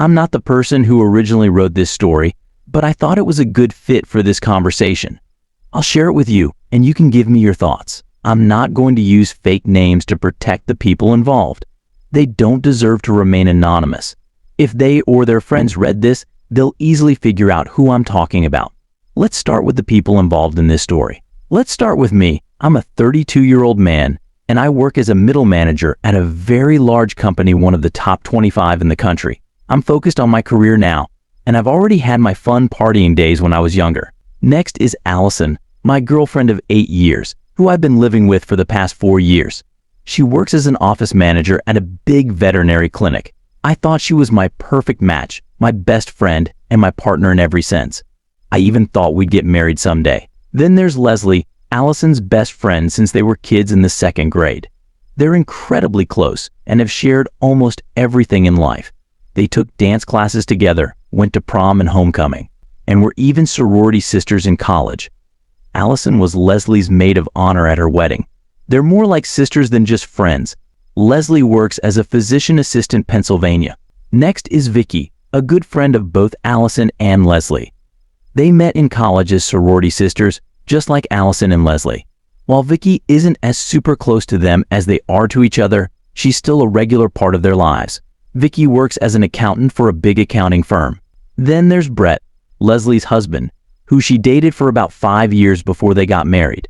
I'm not the person who originally wrote this story, but I thought it was a good fit for this conversation. I'll share it with you, and you can give me your thoughts. I'm not going to use fake names to protect the people involved. They don't deserve to remain anonymous. If they or their friends read this, they'll easily figure out who I'm talking about. Let's start with the people involved in this story. Let's start with me. I'm a 32-year-old man, and I work as a middle manager at a very large company, one of the top 25 in the country. I'm focused on my career now, and I've already had my fun partying days when I was younger. Next is Allison, my girlfriend of 8 years, who I've been living with for the past 4 years. She works as an office manager at a big veterinary clinic. I thought she was my perfect match, my best friend, and my partner in every sense. I even thought we'd get married someday. Then there's Leslie, Allison's best friend since they were kids in the 2nd grade. They're incredibly close and have shared almost everything in life. They took dance classes together, went to prom and homecoming, and were even sorority sisters in college. Allison was Leslie's maid of honor at her wedding. They're more like sisters than just friends. Leslie works as a physician assistant in Pennsylvania. Next is Vicky, a good friend of both Allison and Leslie. They met in college as sorority sisters, just like Allison and Leslie. While Vicky isn't as super close to them as they are to each other, she's still a regular part of their lives. Vicky works as an accountant for a big accounting firm. Then there's Brett, Leslie's husband, who she dated for about 5 years before they got married.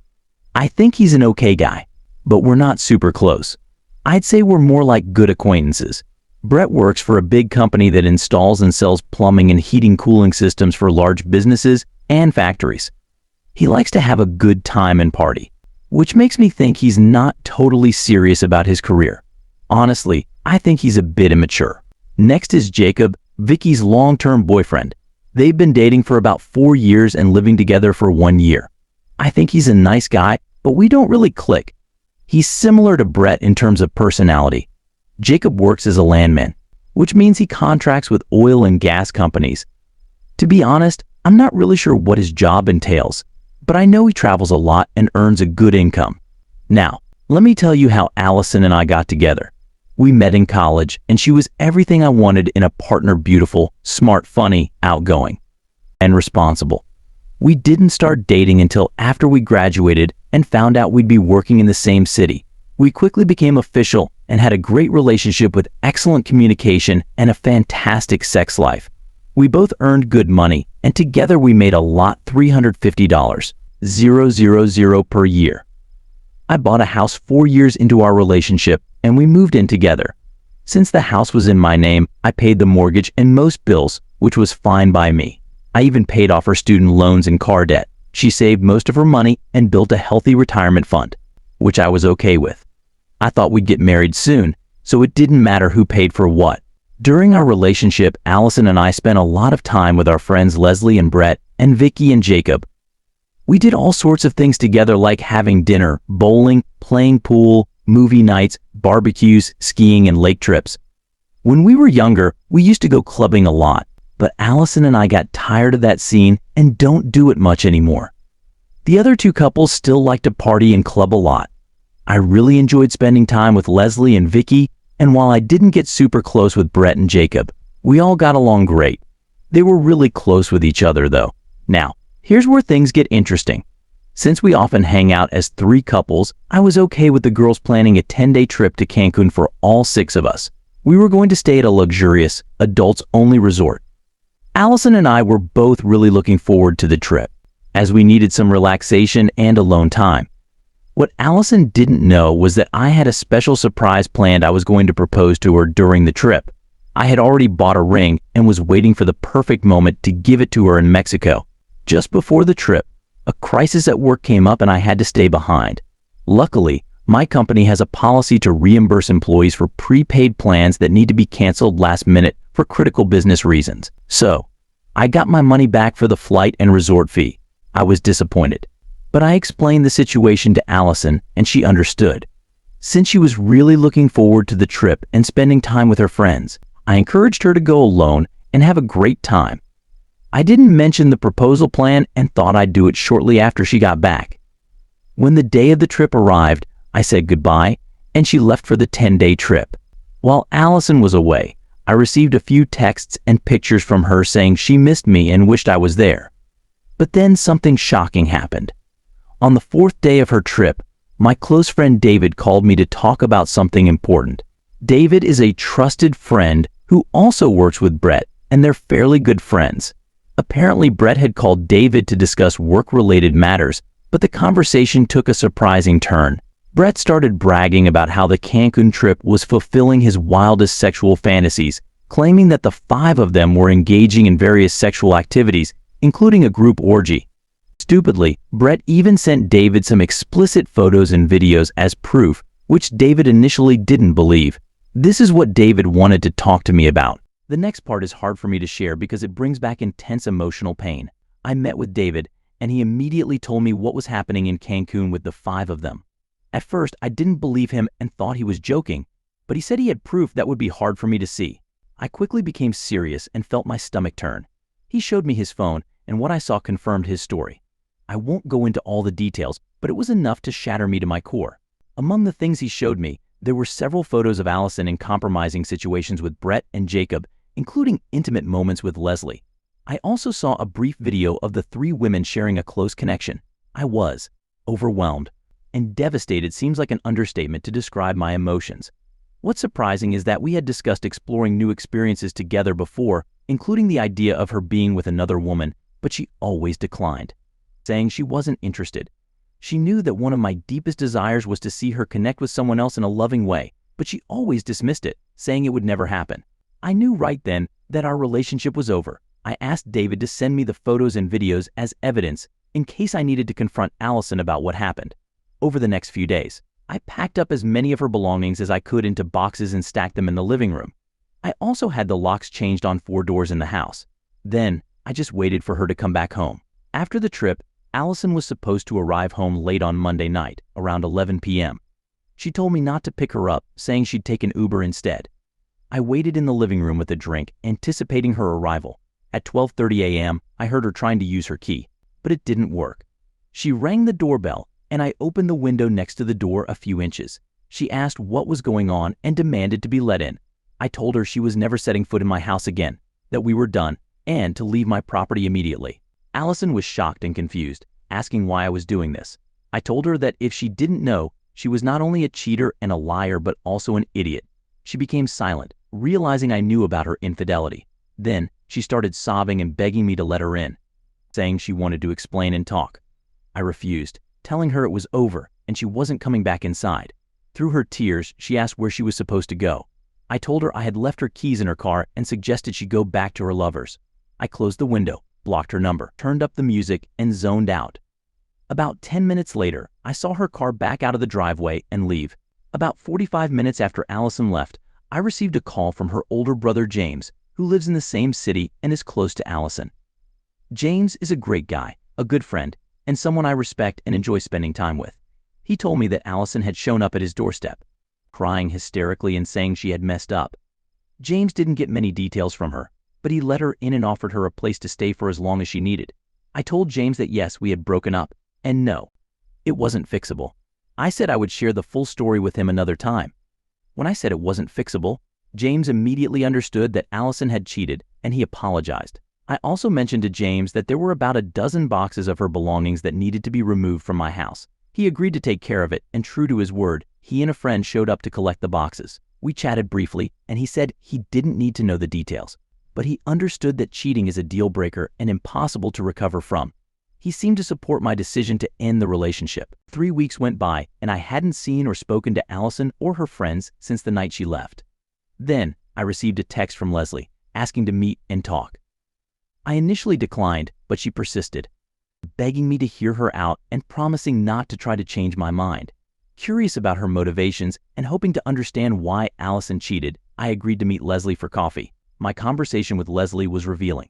I think he's an okay guy, but we're not super close. I'd say we're more like good acquaintances. Brett works for a big company that installs and sells plumbing and heating cooling systems for large businesses and factories. He likes to have a good time and party, which makes me think he's not totally serious about his career. Honestly, I think he's a bit immature. Next is Jacob, Vicky's long-term boyfriend. They've been dating for about 4 years and living together for 1 year. I think he's a nice guy, but we don't really click. He's similar to Brett in terms of personality. Jacob works as a landman, which means he contracts with oil and gas companies. To be honest, I'm not really sure what his job entails, but I know he travels a lot and earns a good income. Now, let me tell you how Allison and I got together. We met in college, and she was everything I wanted in a partner: beautiful, smart, funny, outgoing, and responsible. We didn't start dating until after we graduated and found out we'd be working in the same city. We quickly became official and had a great relationship with excellent communication and a fantastic sex life. We both earned good money, and together we made a lot: $350,000 per year. I bought a house 4 years into our relationship, and we moved in together. Since the house was in my name, I paid the mortgage and most bills, which was fine by me. I even paid off her student loans and car debt. She saved most of her money and built a healthy retirement fund, which I was okay with. I thought we'd get married soon, so it didn't matter who paid for what. During our relationship, Allison and I spent a lot of time with our friends Leslie and Brett and Vicky and Jacob. We did all sorts of things together, like having dinner, bowling, playing pool, movie nights, barbecues, skiing, and lake trips. When we were younger, we used to go clubbing a lot, but Allison and I got tired of that scene and don't do it much anymore. The other two couples still like to party and club a lot. I really enjoyed spending time with Leslie and Vicky, and while I didn't get super close with Brett and Jacob, we all got along great. They were really close with each other though. Now, here's where things get interesting. Since we often hang out as 3 couples, I was okay with the girls planning a 10-day trip to Cancun for all 6 of us. We were going to stay at a luxurious, adults-only resort. Allison and I were both really looking forward to the trip, as we needed some relaxation and alone time. What Allison didn't know was that I had a special surprise planned. I was going to propose to her during the trip. I had already bought a ring and was waiting for the perfect moment to give it to her in Mexico. Just before the trip, a crisis at work came up and I had to stay behind. Luckily, my company has a policy to reimburse employees for prepaid plans that need to be canceled last minute for critical business reasons. So, I got my money back for the flight and resort fee. I was disappointed, but I explained the situation to Allison and she understood. Since she was really looking forward to the trip and spending time with her friends, I encouraged her to go alone and have a great time. I didn't mention the proposal plan and thought I'd do it shortly after she got back. When the day of the trip arrived, I said goodbye and she left for the 10-day trip. While Allison was away, I received a few texts and pictures from her saying she missed me and wished I was there. But then something shocking happened. On the fourth day of her trip, my close friend David called me to talk about something important. David is a trusted friend who also works with Brett, and they're fairly good friends. Apparently, Brett had called David to discuss work-related matters, but the conversation took a surprising turn. Brett started bragging about how the Cancun trip was fulfilling his wildest sexual fantasies, claiming that the 5 of them were engaging in various sexual activities, including a group orgy. Stupidly, Brett even sent David some explicit photos and videos as proof, which David initially didn't believe. This is what David wanted to talk to me about. The next part is hard for me to share because it brings back intense emotional pain. I met with David, and he immediately told me what was happening in Cancun with the 5 of them. At first, I didn't believe him and thought he was joking, but he said he had proof that would be hard for me to see. I quickly became serious and felt my stomach turn. He showed me his phone, and what I saw confirmed his story. I won't go into all the details, but it was enough to shatter me to my core. Among the things he showed me, there were several photos of Allison in compromising situations with Brett and Jacob, including intimate moments with Leslie. I also saw a brief video of the 3 women sharing a close connection. I was overwhelmed, and devastated seems like an understatement to describe my emotions. What's surprising is that we had discussed exploring new experiences together before, including the idea of her being with another woman, but she always declined, saying she wasn't interested. She knew that one of my deepest desires was to see her connect with someone else in a loving way, but she always dismissed it, saying it would never happen. I knew right then that our relationship was over. I asked David to send me the photos and videos as evidence in case I needed to confront Allison about what happened. Over the next few days, I packed up as many of her belongings as I could into boxes and stacked them in the living room. I also had the locks changed on 4 doors in the house. Then, I just waited for her to come back home. After the trip, Allison was supposed to arrive home late on Monday night, around 11 p.m. She told me not to pick her up, saying she'd take an Uber instead. I waited in the living room with a drink, anticipating her arrival. At 12:30 a.m., I heard her trying to use her key, but it didn't work. She rang the doorbell, and I opened the window next to the door a few inches. She asked what was going on and demanded to be let in. I told her she was never setting foot in my house again, that we were done, and to leave my property immediately. Allison was shocked and confused, asking why I was doing this. I told her that if she didn't know, she was not only a cheater and a liar but also an idiot. She became silent, realizing I knew about her infidelity. Then, she started sobbing and begging me to let her in, saying she wanted to explain and talk. I refused, telling her it was over and she wasn't coming back inside. Through her tears, she asked where she was supposed to go. I told her I had left her keys in her car and suggested she go back to her lovers. I closed the window, blocked her number, turned up the music, and zoned out. About 10 minutes later, I saw her car back out of the driveway and leave. About 45 minutes after Allison left, I received a call from her older brother James, who lives in the same city and is close to Allison. James is a great guy, a good friend, and someone I respect and enjoy spending time with. He told me that Allison had shown up at his doorstep, crying hysterically and saying she had messed up. James didn't get many details from her, but he let her in and offered her a place to stay for as long as she needed. I told James that yes, we had broken up, and no, it wasn't fixable. I said I would share the full story with him another time. When I said it wasn't fixable, James immediately understood that Allison had cheated, and he apologized. I also mentioned to James that there were about a dozen boxes of her belongings that needed to be removed from my house. He agreed to take care of it, and true to his word, he and a friend showed up to collect the boxes. We chatted briefly, and he said he didn't need to know the details, but he understood that cheating is a deal breaker and impossible to recover from. He seemed to support my decision to end the relationship. 3 weeks went by, and I hadn't seen or spoken to Allison or her friends since the night she left. Then, I received a text from Leslie, asking to meet and talk. I initially declined, but she persisted, begging me to hear her out and promising not to try to change my mind. Curious about her motivations and hoping to understand why Allison cheated, I agreed to meet Leslie for coffee. My conversation with Leslie was revealing.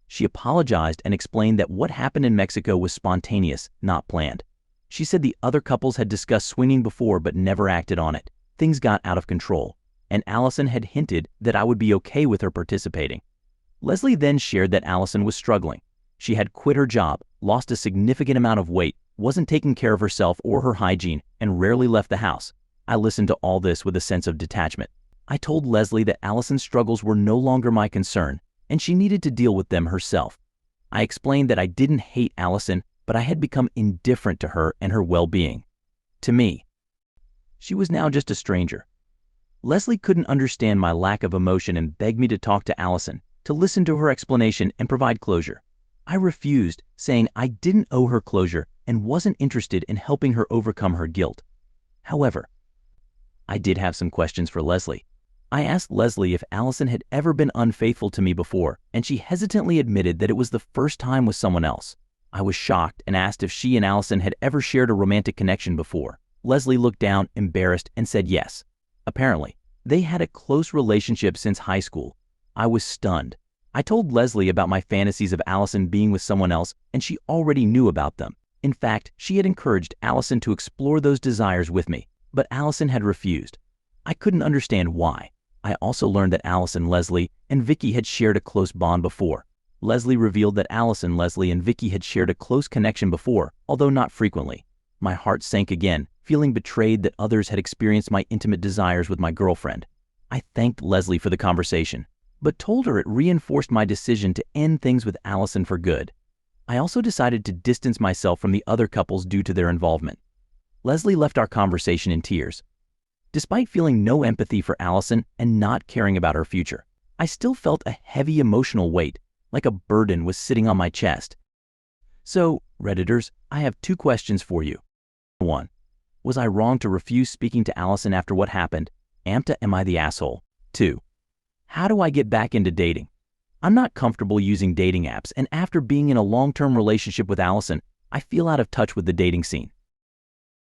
She apologized and explained that what happened in Mexico was spontaneous, not planned. She said the other couples had discussed swinging before but never acted on it. Things got out of control, and Allison had hinted that I would be okay with her participating. Leslie then shared that Allison was struggling. She had quit her job, lost a significant amount of weight, wasn't taking care of herself or her hygiene, and rarely left the house. I listened to all this with a sense of detachment. I told Leslie that Allison's struggles were no longer my concern, and she needed to deal with them herself. I explained that I didn't hate Allison, but I had become indifferent to her and her well-being. To me, she was now just a stranger. Leslie couldn't understand my lack of emotion and begged me to talk to Allison, to listen to her explanation and provide closure. I refused, saying I didn't owe her closure and wasn't interested in helping her overcome her guilt. However, I did have some questions for Leslie. I asked Leslie if Allison had ever been unfaithful to me before, and she hesitantly admitted that it was the first time with someone else. I was shocked and asked if she and Allison had ever shared a romantic connection before. Leslie looked down, embarrassed, and said yes. Apparently, they had a close relationship since high school. I was stunned. I told Leslie about my fantasies of Allison being with someone else, and she already knew about them. In fact, she had encouraged Allison to explore those desires with me, but Allison had refused. I couldn't understand why. I also learned that Allison, Leslie, and Vicky had shared a close bond before. Leslie revealed that Allison, Leslie, and Vicky had shared a close connection before, although not frequently. My heart sank again, feeling betrayed that others had experienced my intimate desires with my girlfriend. I thanked Leslie for the conversation, but told her it reinforced my decision to end things with Allison for good. I also decided to distance myself from the other couples due to their involvement. Leslie left our conversation in tears. Despite feeling no empathy for Allison and not caring about her future, I still felt a heavy emotional weight, like a burden was sitting on my chest. So, Redditors, I have 2 questions for you. 1. Was I wrong to refuse speaking to Allison after what happened? Am I the asshole? 2. How do I get back into dating? I'm not comfortable using dating apps, and after being in a long-term relationship with Allison, I feel out of touch with the dating scene.